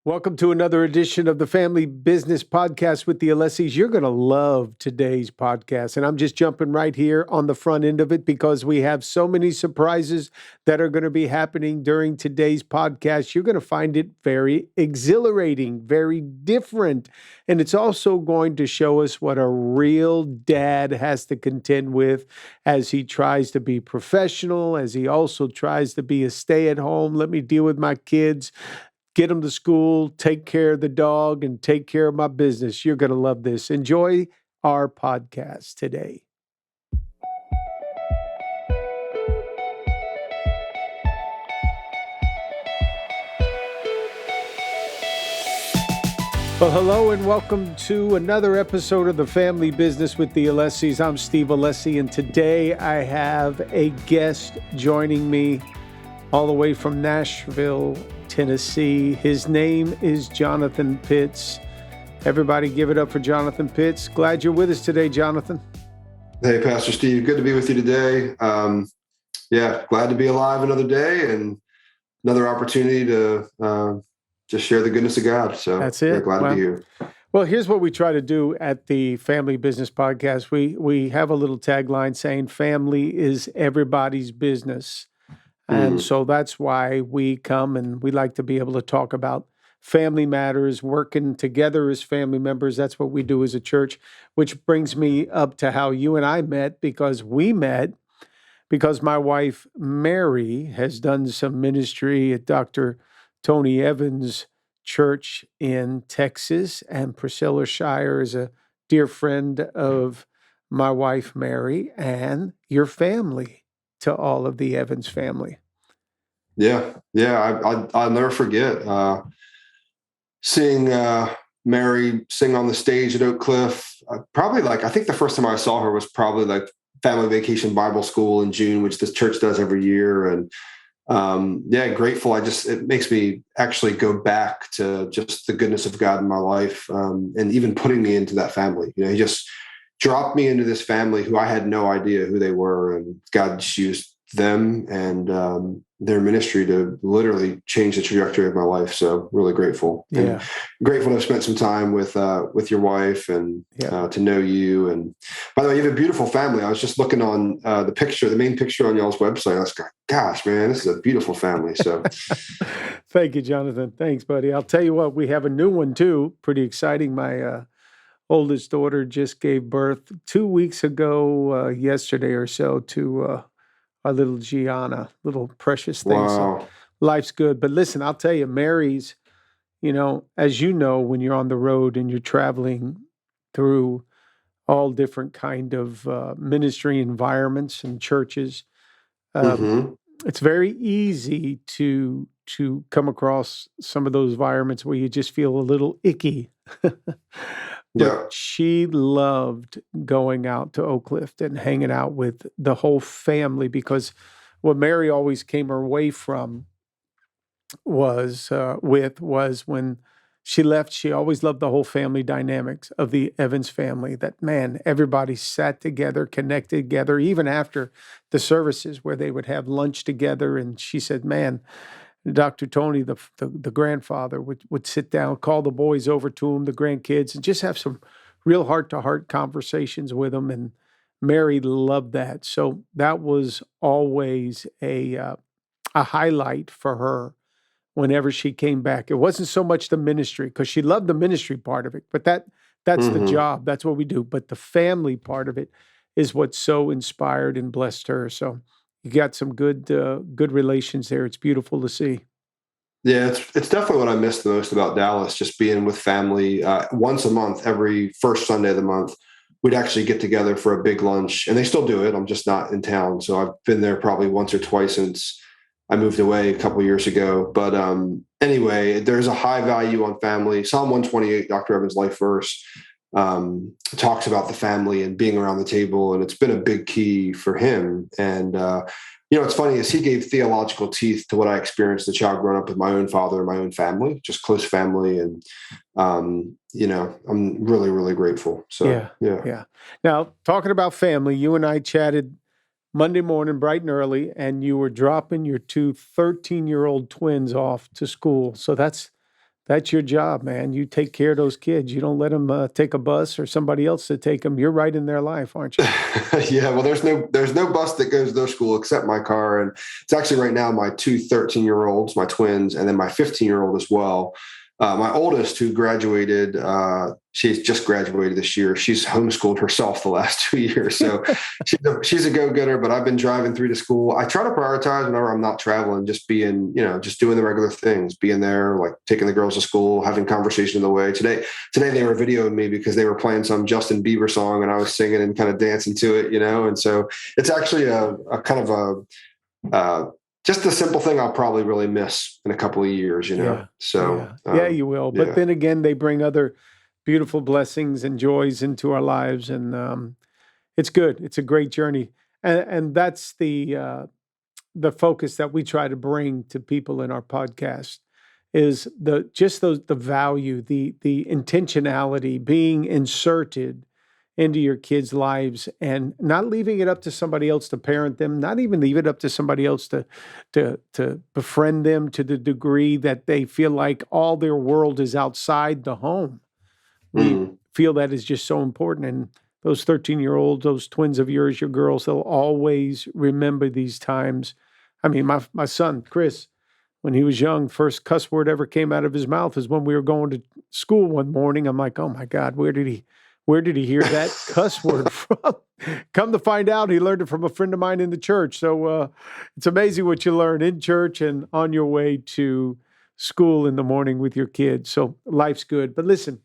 Welcome to another edition of the Family Business Podcast with the Alessis. You're going to love today's podcast. And I'm just jumping right here on the front end of it because we have so many surprises that are going to be happening during today's podcast. You're going to find it very exhilarating, very different. And it's also going to show us what a real dad has to contend with as he tries to be professional, as he also tries to be a stay-at-home. Let me deal with my kids, get them to school, take care of the dog, and take care of my business. You're going to love this. Enjoy our podcast today. Well, hello and welcome to another episode of the Family Business with the Alessis. I'm Steve Alessi, and today I have a guest joining me all the way from Nashville, Tennessee. His name is Jonathan Pitts. Everybody give it up for Jonathan Pitts. Glad you're with us today, Jonathan. Hey, Pastor Steve. Good to be with you today. Glad to be alive another day and another opportunity to just share the goodness of God. So that's it. Glad to be here. Well, here's what we try to do at the Family Business Podcast. We have a little tagline saying family is everybody's business. And so that's why we come and we like to be able to talk about family matters, working together as family members. That's what we do as a church, which brings me up to how you and I met, because we met because my wife, Mary, has done some ministry at Dr. Tony Evans' church in Texas, and Priscilla Shire is a dear friend of my wife, Mary, and your family to all of the Evans family. I'll never forget seeing Mary sing on the stage at Oak Cliff. I think the first time I saw her was probably like Family Vacation Bible School in June, which this church does every year. And grateful. It makes me actually go back to just the goodness of God in my life, and even putting me into that family. He just dropped me into this family who I had no idea who they were, and God just used them and their ministry to literally change the trajectory of my life. So really grateful. Yeah. And grateful to have spent some time with your wife and to know you. And by the way, you have a beautiful family. I was just looking on the main picture on y'all's website. I was like, gosh, man, this is a beautiful family. So thank you, Jonathan. Thanks, buddy. I'll tell you what, we have a new one too. Pretty exciting. My oldest daughter just gave birth 2 weeks ago, yesterday or so, to our little Gianna, little precious thing. Wow. So life's good. But listen, I'll tell you, Mary's, as you know, when you're on the road and you're traveling through all different kind of ministry environments and churches, it's very easy to come across some of those environments where you just feel a little icky. But she loved going out to Oak Cliff and hanging out with the whole family, because what Mary always came away from was when she left, she always loved the whole family dynamics of the Evans family, that, man, everybody sat together, connected together, even after the services where they would have lunch together. And she said, man, Dr. Tony, the grandfather, would sit down, call the boys over to him, the grandkids, and just have some real heart-to-heart conversations with them. And Mary loved that. So that was always a highlight for her whenever she came back. It wasn't so much the ministry, because she loved the ministry part of it, but that's the job. That's what we do. But the family part of it is what so inspired and blessed her. So you got some good relations there. It's beautiful to see. Yeah, it's definitely what I miss the most about Dallas, just being with family. Once a month, every first Sunday of the month, we'd actually get together for a big lunch. And they still do it. I'm just not in town. So I've been there probably once or twice since I moved away a couple of years ago. But anyway, there's a high value on family. Psalm 128, Dr. Evans' life verse, talks about the family and being around the table. And it's been a big key for him. And, it's funny, is he gave theological teeth to what I experienced as a child growing up with my own father and my own family, just close family. And, I'm really, really grateful. So, yeah. Now, talking about family, you and I chatted Monday morning, bright and early, and you were dropping your two 13-year-old twins off to school. So that's That's your job, man. You take care of those kids. You don't let them take a bus or somebody else to take them. You're right in their life, aren't you? Yeah, well, there's no bus that goes to their school except my car. And it's actually right now my two 13-year-olds, my twins, and then my 15-year-old as well. My oldest, who graduated, she's just graduated this year. She's homeschooled herself the last 2 years. So she's a go-getter, but I've been driving through to school. I try to prioritize whenever I'm not traveling, just being, just doing the regular things, being there, like taking the girls to school, having conversation on the way. Today they were videoing me because they were playing some Justin Bieber song and I was singing and kind of dancing to it, And so it's actually a kind of just a simple thing I'll probably really miss in a couple of years, Yeah. So yeah, you will. But yeah. then again, they bring other beautiful blessings and joys into our lives, and it's good. It's a great journey, and that's the focus that we try to bring to people in our podcast is the value, the intentionality, being inserted into your kids' lives and not leaving it up to somebody else to parent them, not even leave it up to somebody else to befriend them to the degree that they feel like all their world is outside the home. We feel that is just so important. And those 13-year-olds, those twins of yours, your girls, they'll always remember these times. I mean, my son, Chris, when he was young, first cuss word ever came out of his mouth is when we were going to school one morning. I'm like, oh my God, where did he hear that cuss word from? Come to find out, he learned it from a friend of mine in the church. So it's amazing what you learn in church and on your way to school in the morning with your kids. So life's good. But listen,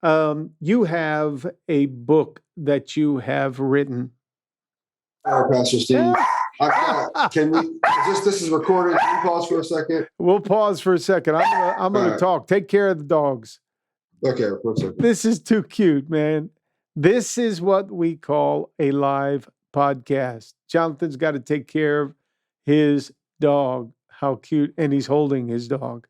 you have a book that you have written. Pastor Steve. This is recorded. Can you pause for a second? We'll pause for a second. I'm gonna talk. Take care of the dogs. Okay, 1 second. This is too cute, man. This is what we call a live podcast. Jonathan's got to take care of his dog. How cute. And he's holding his dog.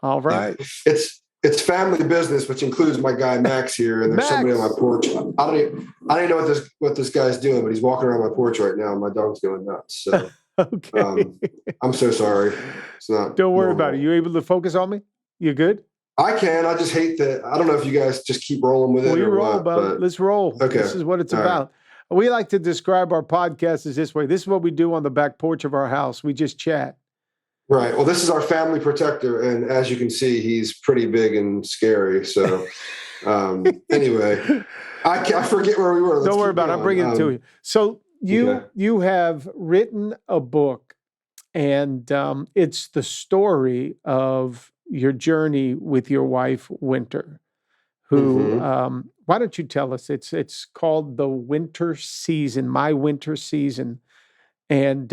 All right. It's family business, which includes my guy Max here, and there's somebody on my porch. I don't even know what this guy's doing, but he's walking around my porch right now, and my dog's going nuts. So okay. I'm so sorry. It's not. Don't worry about it. You able to focus on me? You good? I can. I just hate that. I don't know if you guys just keep rolling with it. We roll, but let's roll. Okay. This is what it's All about. Right. We like to describe our podcast as this way. This is what we do on the back porch of our house. We just chat. Right. Well, this is our family protector, and as you can see, he's pretty big and scary. So, anyway, I forget where we were. Don't worry about it. I'm bringing it to you. So you have written a book, and it's the story of your journey with your wife, Wynter, who, why don't you tell us? It's called The Wynter Season, My Wynter Season. And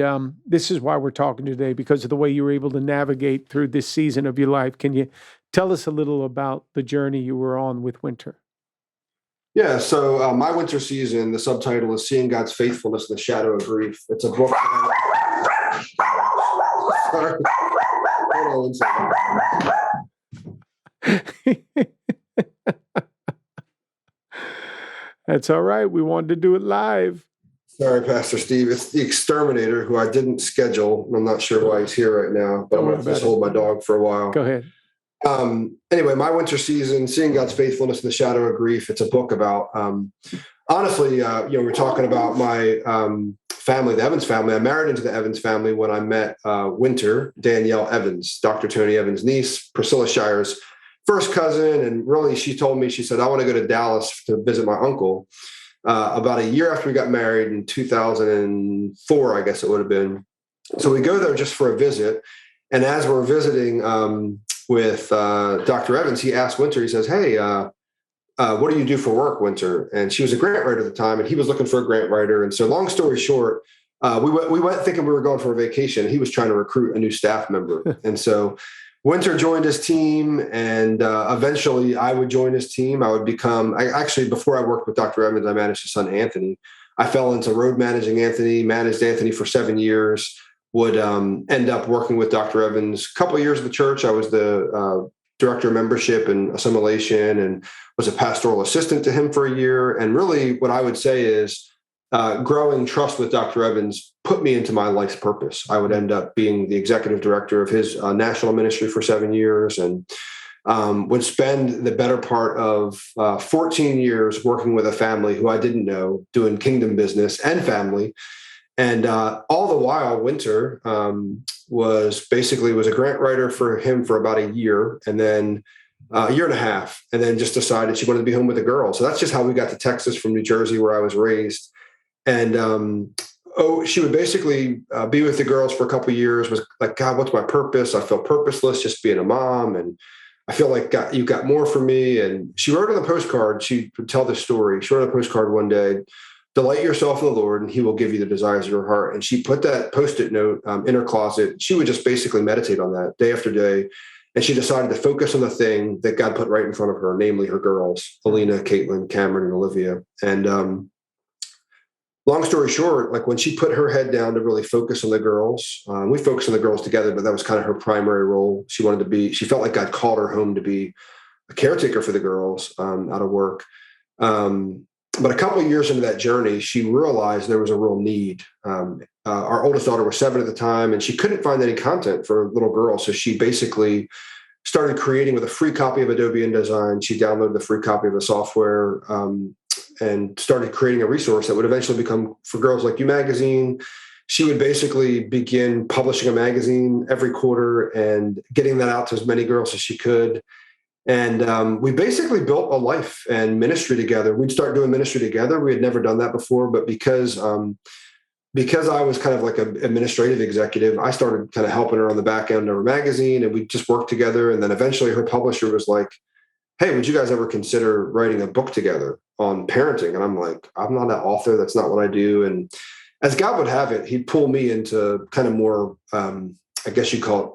this is why we're talking today, because of the way you were able to navigate through this season of your life. Can you tell us a little about the journey you were on with Wynter? Yeah, so My Wynter Season, the subtitle is Seeing God's Faithfulness in the Shadow of Grief. It's a book that Sorry. Hold on 1 second. That's all right. We wanted to do it live. Sorry, Pastor Steve. It's the exterminator who I didn't schedule. I'm not sure why he's here right now, but I'm going to just hold my dog for a while. Go ahead. Anyway, My Wynter Season, Seeing God's Faithfulness in the Shadow of Grief. It's a book about, honestly, we're talking about my family, the Evans family. I married into the Evans family when I met Wynter, Danielle Evans, Dr. Tony Evans' niece, Priscilla Shire's first cousin. And really, she told me, she said, I want to go to Dallas to visit my uncle. About a year after we got married in 2004, I guess it would have been. So we go there just for a visit. And as we're visiting with Dr. Evans, he asked Wynter, he says, hey, what do you do for work, Wynter? And she was a grant writer at the time, and he was looking for a grant writer. And so long story short, we went thinking we were going for a vacation. He was trying to recruit a new staff member. And so Wynter joined his team, and eventually I would join his team. I would become, actually, before I worked with Dr. Evans, I managed his son, Anthony. I fell into road managing Anthony, managed Anthony for 7 years, would end up working with Dr. Evans. A couple of years at the church, I was the director of membership and assimilation and was a pastoral assistant to him for a year. And really what I would say is growing trust with Dr. Evans put me into my life's purpose. I would end up being the executive director of his national ministry for 7 years, and would spend the better part of 14 years working with a family who I didn't know, doing kingdom business and family. And all the while, Wynter was a grant writer for him for about a year, and then a year and a half, and then just decided she wanted to be home with the girls. So that's just how we got to Texas from New Jersey, where I was raised. And she would basically be with the girls for a couple of years. Was like, God, what's my purpose? I feel purposeless just being a mom, and I feel like you've got more for me. And she wrote on the postcard. She would tell this story. She wrote on a postcard one day, delight yourself in the Lord and he will give you the desires of your heart. And she put that Post-it note in her closet. She would just basically meditate on that day after day. And she decided to focus on the thing that God put right in front of her, namely her girls, Alina, Caitlin, Cameron, and Olivia. And long story short, like when she put her head down to really focus on the girls, we focused on the girls together, but that was kind of her primary role. She felt like God called her home to be a caretaker for the girls out of work. But a couple of years into that journey, she realized there was a real need. Our oldest daughter was 7 at the time, and she couldn't find any content for little girls. So she basically started creating with a free copy of Adobe InDesign. She downloaded the free copy of the software and started creating a resource that would eventually become For Girls Like You magazine. She would basically begin publishing a magazine every quarter and getting that out to as many girls as she could. And we basically built a life and ministry together. We'd start doing ministry together. We had never done that before, but because I was kind of like an administrative executive, I started kind of helping her on the back end of her magazine, and we just worked together. And then eventually her publisher was like, hey, would you guys ever consider writing a book together on parenting? And I'm like, I'm not an author. That's not what I do. And as God would have it, he'd pull me into kind of more, I guess you'd call it,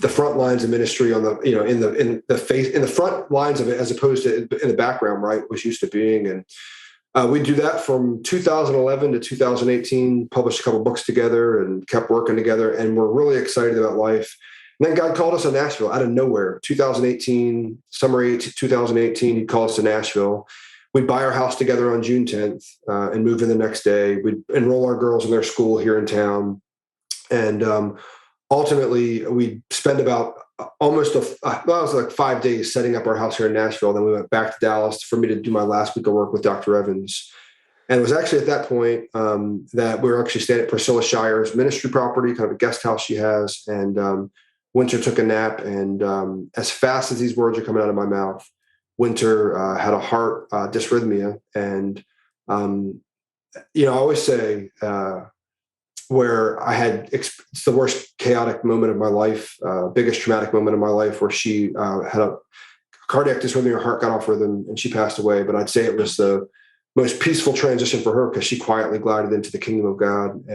the front lines of ministry on the, in the front lines of it, as opposed to in the background, right, was used to being. And we do that from 2011 to 2018, published a couple books together and kept working together. And we're really excited about life. And then God called us to Nashville out of nowhere. 2018, summer 2018, he called us to Nashville. We'd buy our house together on June 10th and move in the next day. We'd enroll our girls in their school here in town. And ultimately, we spent about it was like 5 days setting up our house here in Nashville. Then we went back to Dallas for me to do my last week of work with Dr. Evans. And it was actually at that point that we were actually staying at Priscilla Shire's ministry property, kind of a guest house she has. And Wynter took a nap. And as fast as these words are coming out of my mouth, Wynter had a heart dysrhythmia. And, I always say, where I had, it's the worst chaotic moment of my life, biggest traumatic moment of my life, where she had a cardiac dysrhythmia, her heart got off rhythm, and she passed away. But I'd say it was the most peaceful transition for her, because she quietly glided into the kingdom of God.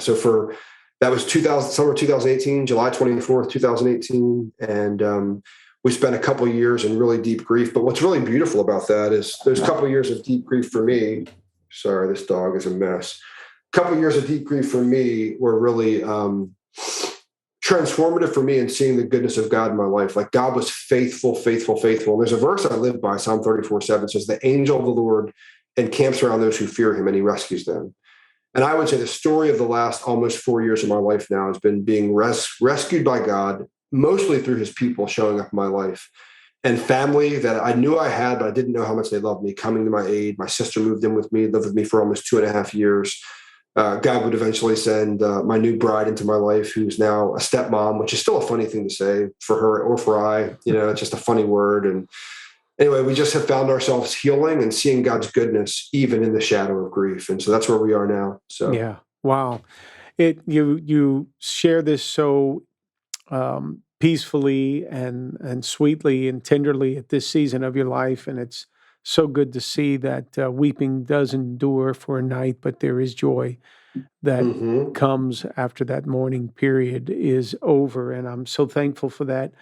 So that was summer 2018, July 24th, 2018. And we spent a couple of years in really deep grief. But what's really beautiful about that is those couple of years of deep grief for me, sorry, this dog is a mess. A couple of years of deep grief for me were really transformative for me in seeing the goodness of God in my life. Like, God was faithful, faithful, faithful. And there's a verse I live by, Psalm 34:7 says, the angel of the Lord encamps around those who fear him, and he rescues them. And I would say the story of the last almost 4 years of my life now has been being rescued by God, mostly through his people showing up in my life. And family that I knew I had, but I didn't know how much they loved me, coming to my aid. My sister moved in with me, lived with me for almost 2.5 years. God would eventually send my new bride into my life, who's now a stepmom, which is still a funny thing to say for her or for I. It's just a funny word. And anyway, we just have found ourselves healing and seeing God's goodness even in the shadow of grief. And so that's where we are now. So Yeah. Wow. You share this so peacefully and sweetly and tenderly at this season of your life, and it's so good to see that weeping does endure for a night, but there is joy that comes after that mourning period is over. And I'm so thankful for that.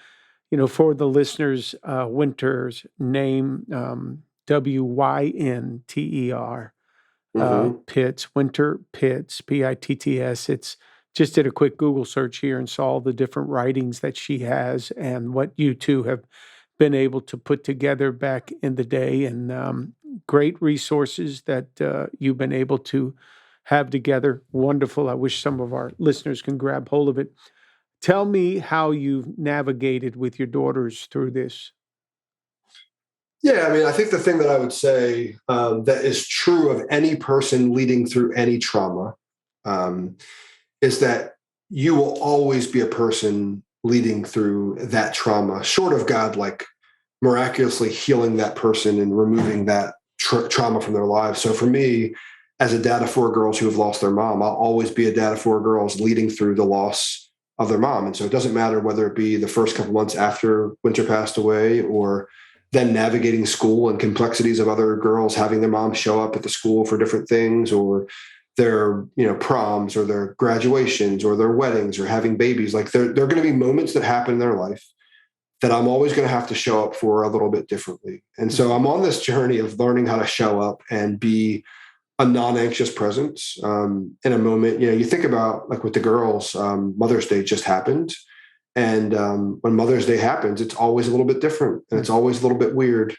For the listeners, Wynter's name, Wynter, Pitts, Wynter Pitts, Pitts. It's just did a quick Google search here and saw all the different writings that she has and what you two have been able to put together back in the day. And great resources that you've been able to have together. Wonderful. I wish some of our listeners can grab hold of it. Tell me how you've navigated with your daughters through this. Yeah, I mean, I think the thing that I would say that is true of any person leading through any trauma um, is that you will always be a person leading through that trauma, short of God, like miraculously healing that person and removing that trauma from their lives. So for me, as a dad of four girls who have lost their mom, I'll always be a dad of four girls leading through the loss of their mom. And so it doesn't matter whether it be the first couple months after Wynter passed away, or then navigating school and complexities of other girls having their mom show up at the school for different things, or their proms or their graduations or their weddings or having babies. Like there are going to be moments that happen in their life that I'm always going to have to show up for a little bit differently. And so I'm on this journey of learning how to show up and be a non-anxious presence in a moment. You think about, like with the girls, Mother's Day just happened. And when Mother's Day happens, it's always a little bit different and it's always a little bit weird.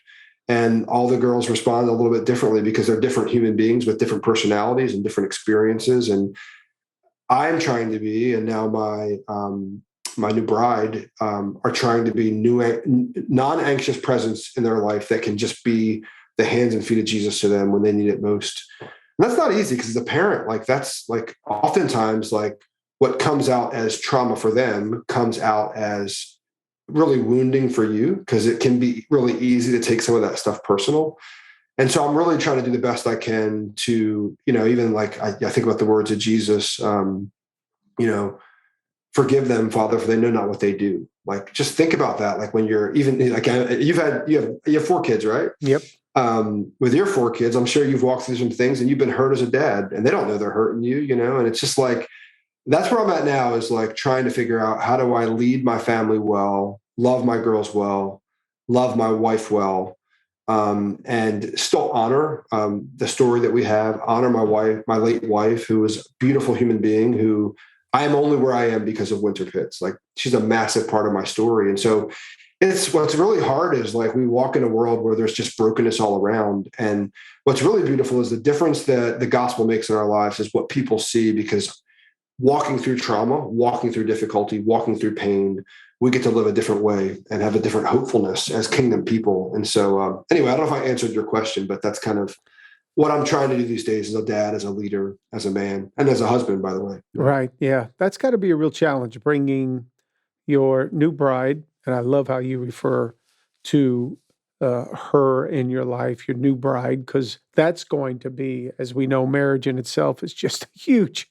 And all the girls respond a little bit differently because they're different human beings with different personalities and different experiences. And I'm trying to be, and now my new bride are trying to be non-anxious presence in their life that can just be the hands and feet of Jesus to them when they need it most. And that's not easy because as a parent, like that's like oftentimes like what comes out as trauma for them comes out as really wounding for you, because it can be really easy to take some of that stuff personal. And so I'm really trying to do the best I can to, even like I think about the words of Jesus, forgive them, Father, for they know not what they do. Like, just think about that. Like when you're even like you have four kids, right? Yep. With your four kids, I'm sure you've walked through some things and you've been hurt as a dad and they don't know they're hurting you, and it's just like, that's where I'm at now, is like trying to figure out, how do I lead my family well, love my girls well, love my wife well, and still honor the story that we have, honor my wife, my late wife, who was a beautiful human being, who I am only where I am because of Wynter Pitts. Like, she's a massive part of my story. And so what's really hard is like we walk in a world where there's just brokenness all around. And what's really beautiful is the difference that the gospel makes in our lives is what people see, because walking through trauma, walking through difficulty, walking through pain, we get to live a different way and have a different hopefulness as kingdom people. And so anyway, I don't know if I answered your question, but that's kind of what I'm trying to do these days as a dad, as a leader, as a man, and as a husband, by the way. Right. Yeah. That's got to be a real challenge, bringing your new bride. And I love how you refer to her in your life, your new bride, because that's going to be, as we know, marriage in itself is just a huge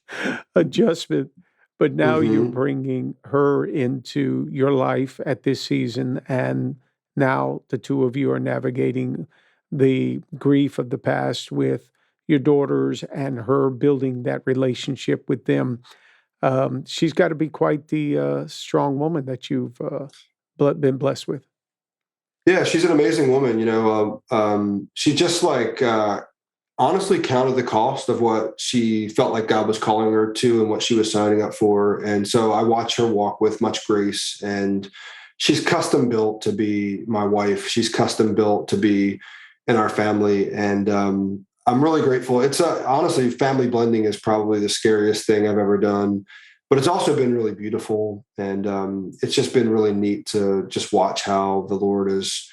adjustment. But now you're bringing her into your life at this season. And now the two of you are navigating the grief of the past with your daughters and her building that relationship with them. She's got to be quite the strong woman that you've been blessed with. Yeah, she's an amazing woman. She just like honestly counted the cost of what she felt like God was calling her to and what she was signing up for. And so I watch her walk with much grace, and she's custom built to be my wife. She's custom built to be in our family. And I'm really grateful. It's honestly, family blending is probably the scariest thing I've ever done, but it's also been really beautiful. And it's just been really neat to just watch how the Lord has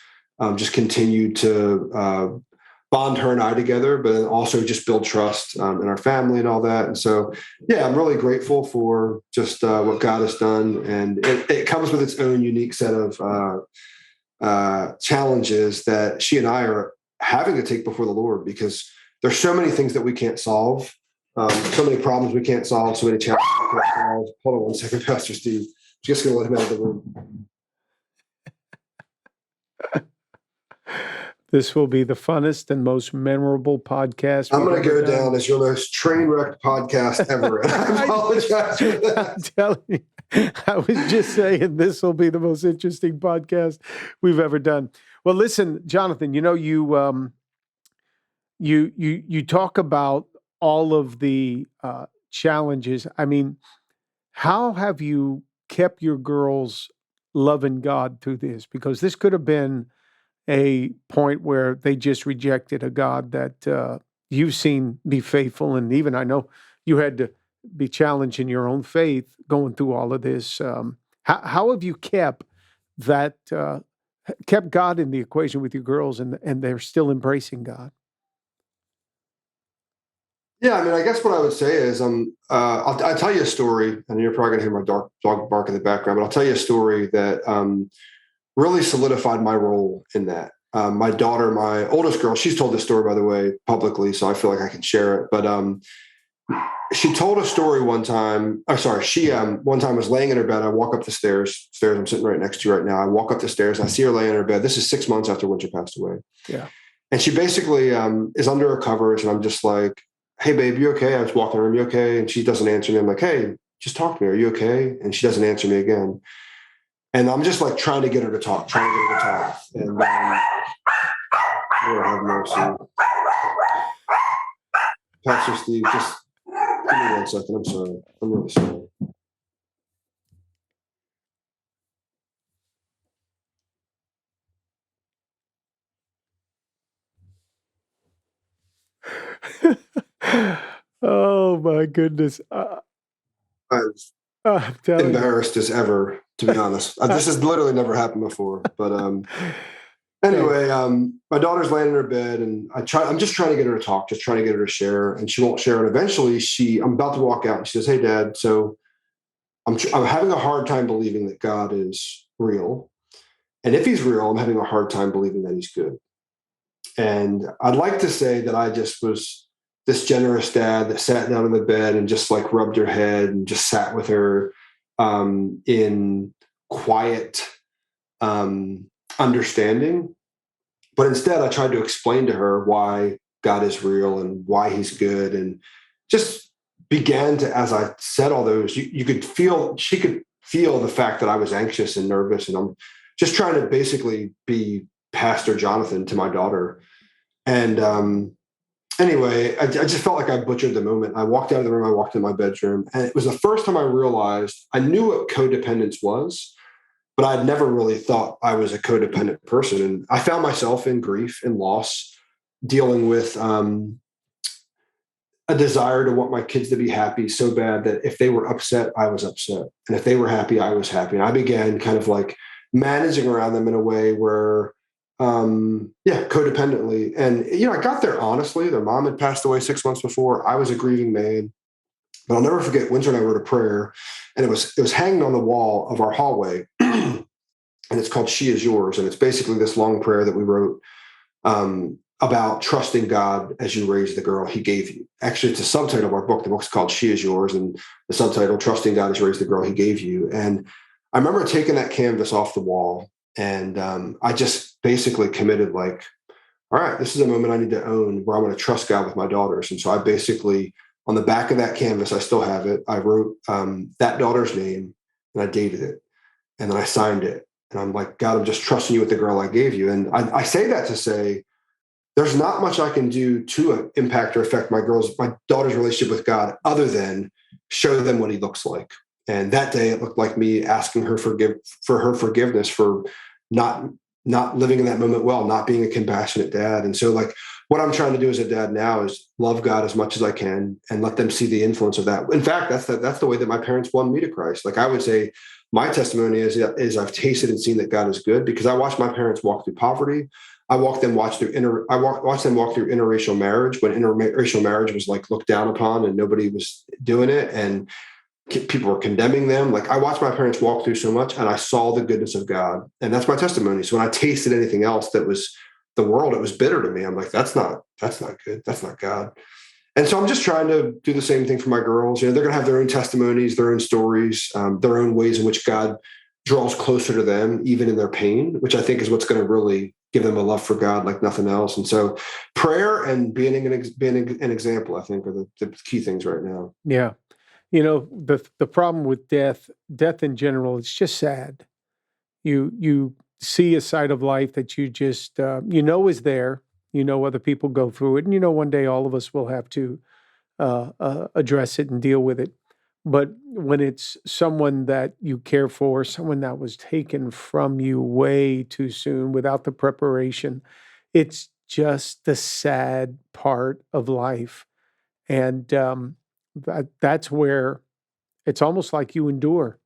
just continued to bond her and I together, but also just build trust in our family and all that. And so, yeah, I'm really grateful for just what God has done. And it comes with its own unique set of challenges that she and I are having to take before the Lord, because there's so many things that we can't solve. So many problems we can't solve, so many challenges we can't solve. Hold on one second, Pastor Steve. I'm just going to let him out of the room. This will be the funnest and most memorable podcast. I'm going to go down as your most train wrecked podcast ever. And I apologize for that. I'm telling you, I was just saying this will be the most interesting podcast we've ever done. Well, listen, Jonathan, you talk about all of the challenges. I mean, how have you kept your girls loving God through this? Because this could have been a point where they just rejected a God that you've seen be faithful. And even I know you had to be challenged in your own faith going through all of this. How have you kept God in the equation with your girls, and they're still embracing God? Yeah, I mean, I guess what I would say is, I'll tell you a story, and you're probably going to hear my dog bark in the background, but I'll tell you a story that really solidified my role in that. My daughter, my oldest girl, she's told this story, by the way, publicly, so I feel like I can share it. But she told a story one time. Oh, sorry, she one time was laying in her bed. I walk up the stairs. Stairs I'm sitting right next to right now. I walk up the stairs. I see her laying in her bed. This is 6 months after Wynter passed away. Yeah. And she basically is under her covers, and I'm just like, "Hey, babe, you okay?" I was walking around, "You okay?" And she doesn't answer me. I'm like, "Hey, just talk to me. Are you okay?" And she doesn't answer me again. And I'm just like trying to get her to talk, And Lord have mercy. Pastor Steve, just give me 1 second. I'm sorry. I'm really sorry. Oh my goodness! I'm I'm telling you. embarrassed as ever, to be honest. This has literally never happened before. But anyway, my daughter's laying in her bed, and I'm just trying to get her to talk, just trying to get her to share, and she won't share. And eventually, I'm about to walk out, and she says, "Hey, Dad, so I'm having a hard time believing that God is real, and if He's real, I'm having a hard time believing that He's good." And I'd like to say that I just was this generous dad that sat down in the bed and just like rubbed her head and just sat with her in quiet understanding. But instead, I tried to explain to her why God is real and why He's good, and just began to, as I said all those, you could feel, she could feel the fact that I was anxious and nervous, and I'm just trying to basically be Pastor Jonathan to my daughter. And anyway, I just felt like I butchered the moment. I walked out of the room, I walked in my bedroom, and it was the first time I realized I knew what codependence was, but I'd never really thought I was a codependent person. And I found myself in grief and loss, dealing with a desire to want my kids to be happy so bad that if they were upset, I was upset. And if they were happy, I was happy. And I began kind of like managing around them in a way where, codependently. And, I got there honestly. Their mom had passed away 6 months before. I was a grieving man. But I'll never forget, Wynter and I wrote a prayer, and it was hanging on the wall of our hallway. And it's called "She Is Yours." And it's basically this long prayer that we wrote about trusting God as you raise the girl He gave you. Actually, it's a subtitle of our book. The book's called "She Is Yours," and the subtitle, "Trusting God as you raise the girl He gave you." And I remember taking that canvas off the wall, and I just basically committed, like, all right, this is a moment I need to own where I want to trust God with my daughters. And so I basically, on the back of that canvas, I still have it, I wrote that daughter's name, and I dated it, and then I signed it. And I'm like, God, I'm just trusting you with the girl I gave you. And I say that to say, there's not much I can do to impact or affect my daughter's relationship with God, other than show them what He looks like. And that day, it looked like me asking her for her forgiveness for not living in that moment well, not being a compassionate dad. And so, like, what I'm trying to do as a dad now is love God as much as I can and let them see the influence of that. In fact, that's the way that my parents won me to Christ. Like, I would say my testimony is I've tasted and seen that God is good, because I watched my parents walk through poverty. I watched them walk through interracial marriage, when interracial marriage was like looked down upon and nobody was doing it, and people were condemning them. Like, I watched my parents walk through so much, and I saw the goodness of God, and that's my testimony. So when I tasted anything else that was the world, it was bitter to me. I'm like, that's not good. That's not God. And so I'm just trying to do the same thing for my girls. They're going to have their own testimonies, their own stories, their own ways in which God draws closer to them, even in their pain, which I think is what's going to really give them a love for God like nothing else. And so prayer and being an example, I think, are the key things right now. Yeah. The problem with death in general, it's just sad. You see a side of life that you just is there. Other people go through it, and one day all of us will have to address it and deal with it. But when it's someone that you care for, someone that was taken from you way too soon without the preparation, it's just the sad part of life. And that's where it's almost like you endure.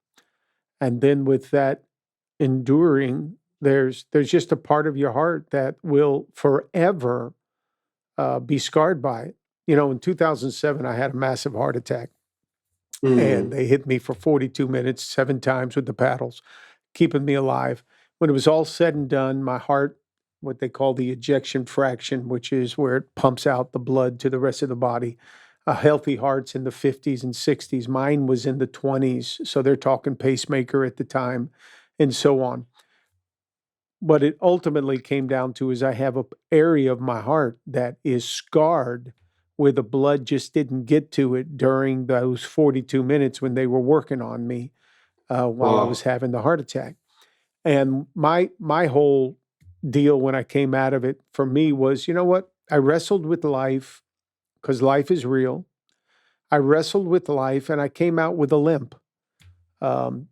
And then with that enduring, there's just a part of your heart that will forever be scarred by it. In 2007, I had a massive heart attack, and Mm. they hit me for 42 minutes, 7 times with the paddles, keeping me alive. When it was all said and done, my heart, what they call the ejection fraction, which is where it pumps out the blood to the rest of the body, a healthy heart's in the 50s and 60s. Mine was in the 20s, so they're talking pacemaker at the time, and so on. What it ultimately came down to is I have an area of my heart that is scarred where the blood just didn't get to it during those 42 minutes when they were working on me while I was Wow. having the heart attack. And my whole deal when I came out of it for me was, you know what? I wrestled with life because life is real. I wrestled with life and I came out with a limp.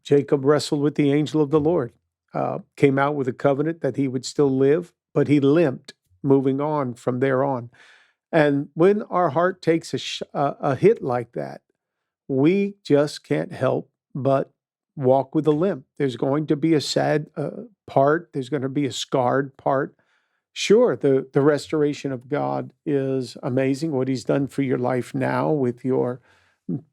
Jacob wrestled with the angel of the Lord, came out with a covenant that he would still live, but he limped moving on from there on. And when our heart takes a hit like that, we just can't help but walk with a limp. There's going to be a sad part, there's going to be a scarred part. Sure, the restoration of God is amazing, what he's done for your life now with your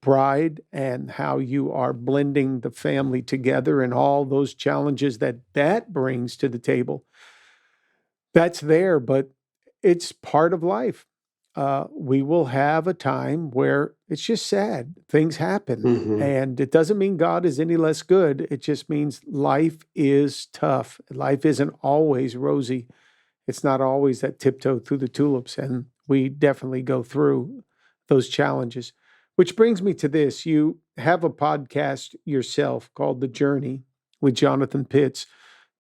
bride and how you are blending the family together and all those challenges that brings to the table. That's there, but it's part of life. We will have a time where it's just sad. Things happen. Hmm. And it doesn't mean God is any less good. It just means life is tough. Life isn't always rosy. It's not always that tiptoe through the tulips. And we definitely go through those challenges. Which brings me to this. You have a podcast yourself called The Journey with Jonathan Pitts.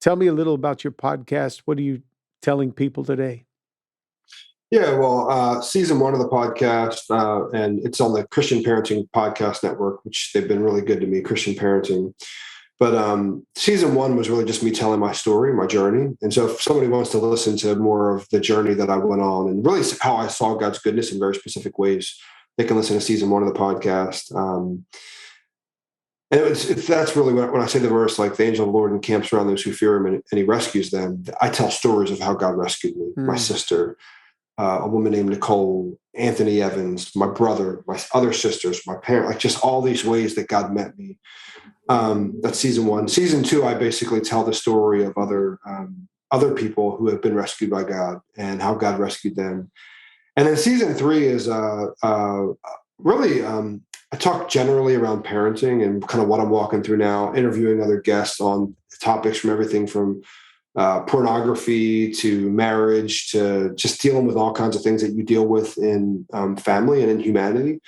Tell me a little about your podcast. What are you telling people today? Yeah, well, season one of the podcast, and it's on the Christian Parenting Podcast Network, which they've been really good to me, Christian Parenting. But season one was really just me telling my story, my journey. And so if somebody wants to listen to more of the journey that I went on and really how I saw God's goodness in very specific ways, they can listen to season one of the podcast. And that's really when I say the verse, like the angel of the Lord encamps around those who fear him and he rescues them. I tell stories of how God rescued me, my Mm, sister, a woman named Nicole, Anthony Evans, my brother, my other sisters, my parent, like just all these ways that God met me. That's season one. Season two, I basically tell the story of other people who have been rescued by God and how God rescued them. And then season three is really I talk generally around parenting and kind of what I'm walking through now, interviewing other guests on topics from everything from pornography to marriage to just dealing with all kinds of things that you deal with in family and in humanity.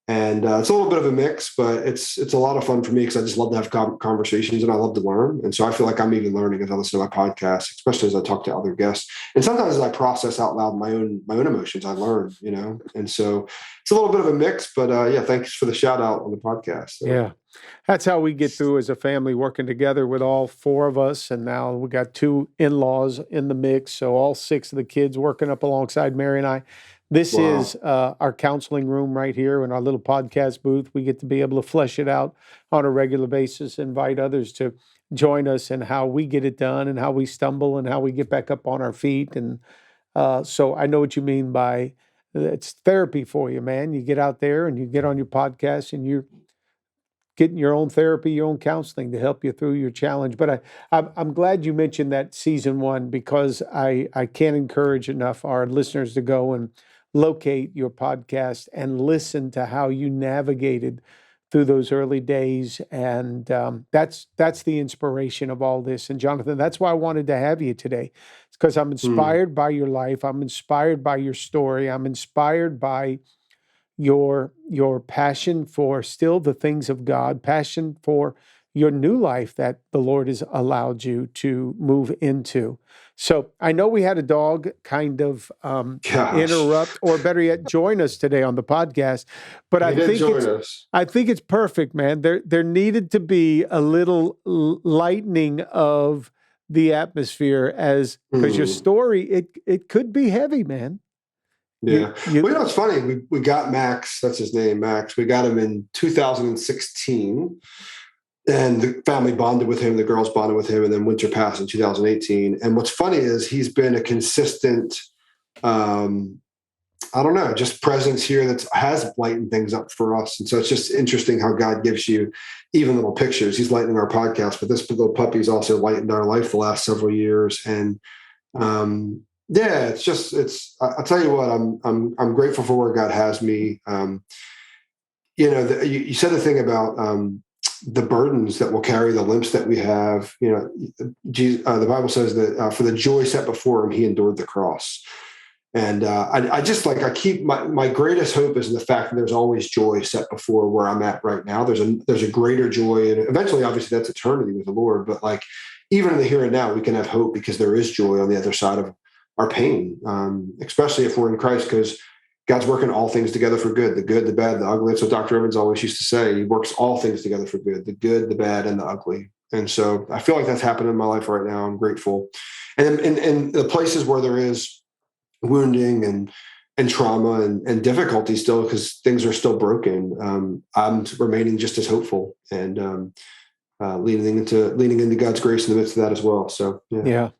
And it's a little bit of a mix, but it's a lot of fun for me because I just love to have conversations and I love to learn. And so I feel like I'm even learning as I listen to my podcast, especially as I talk to other guests. And sometimes as I process out loud my own emotions, I learn, And so it's a little bit of a mix, but yeah, thanks for the shout out on the podcast. So. yeah. That's how we get through as a family, working together with all four of us. And now we got two in-laws in the mix. So all six of the kids working up alongside Mary and I. This is Wow. our counseling room right here in our little podcast booth. We get to be able to flesh it out on a regular basis, invite others to join us in how we get it done and how we stumble and how we get back up on our feet. And so I know what you mean by it's therapy for you, man. You get out there and you get on your podcast and you're getting your own therapy, your own counseling to help you through your challenge. But I'm glad you mentioned that season one because I can't encourage enough our listeners to go and locate your podcast and listen to how you navigated through those early days. And that's the inspiration of all this. And Jonathan, that's why I wanted to have you today. It's because I'm Hmm. inspired by your life. I'm inspired by your story. I'm inspired by your passion for still the things of God, passion for your new life that the Lord has allowed you to move into. So I know we had a dog kind of Gosh. interrupt, or better yet, join us today on the podcast. But He did join us. I think it's perfect, man. There needed to be a little lightening of the atmosphere, because your story, it could be heavy, man. Yeah. Well, it's funny. We got Max. That's his name, Max. We got him in 2016. And the family bonded with him, the girls bonded with him, and then Wynter passed in 2018. And what's funny is he's been a consistent, just presence here that has lightened things up for us. And so it's just interesting how God gives you even little pictures. He's lightening our podcast, but this little puppy's also lightened our life the last several years. And I'll tell you what, I'm grateful for where God has me. You said the thing about the burdens that will carry the limps that we have. Jesus, the Bible says that for the joy set before him, he endured the cross. And I keep my greatest hope is in the fact that there's always joy set before where I'm at right now. There's a greater joy, and eventually, obviously, that's eternity with the Lord. But like even in the here and now, we can have hope because there is joy on the other side of our pain, especially if we're in Christ, because God's working all things together for good, the good, the bad, the ugly. That's what Dr. Evans always used to say. He works all things together for good, the bad, and the ugly. And so I feel like that's happening in my life right now. I'm grateful. And in the places where there is wounding and trauma and difficulty still, because things are still broken, I'm remaining just as hopeful and leaning into God's grace in the midst of that as well. So, yeah.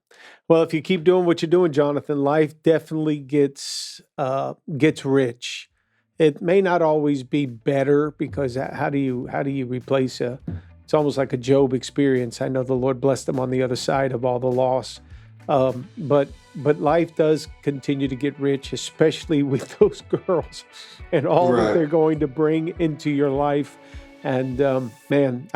Well, if you keep doing what you're doing, Jonathan, life definitely gets rich. It may not always be better, because how do you replace it's almost like a Job experience. I know the Lord blessed them on the other side of all the loss. But life does continue to get rich, especially with those girls and all that they're going to bring into your life. And man,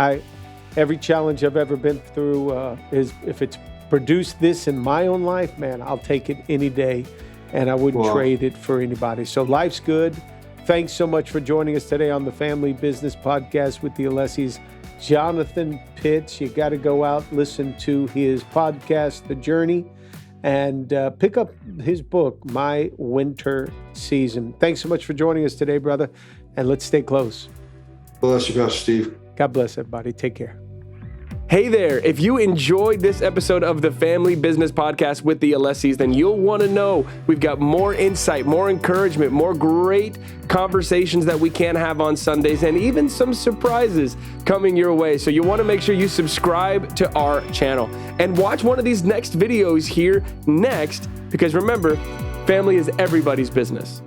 every challenge I've ever been through is, if it's produced this in my own life, man, I'll take it any day, and I wouldn't trade it for anybody. So life's good. Thanks so much for joining us today on the Family Business Podcast with the Alessis. Jonathan Pitts, you got to go out, listen to his podcast, The Journey, and pick up his book, My Winter Season. Thanks so much for joining us today, brother, and let's stay close. Bless you, Pastor Steve. God bless everybody. Take care. Hey there, if you enjoyed this episode of the Family Business Podcast with the Alessis, then you'll want to know we've got more insight, more encouragement, more great conversations that we can have on Sundays, and even some surprises coming your way. So you want to make sure you subscribe to our channel and watch one of these next videos here next, because remember, family is everybody's business.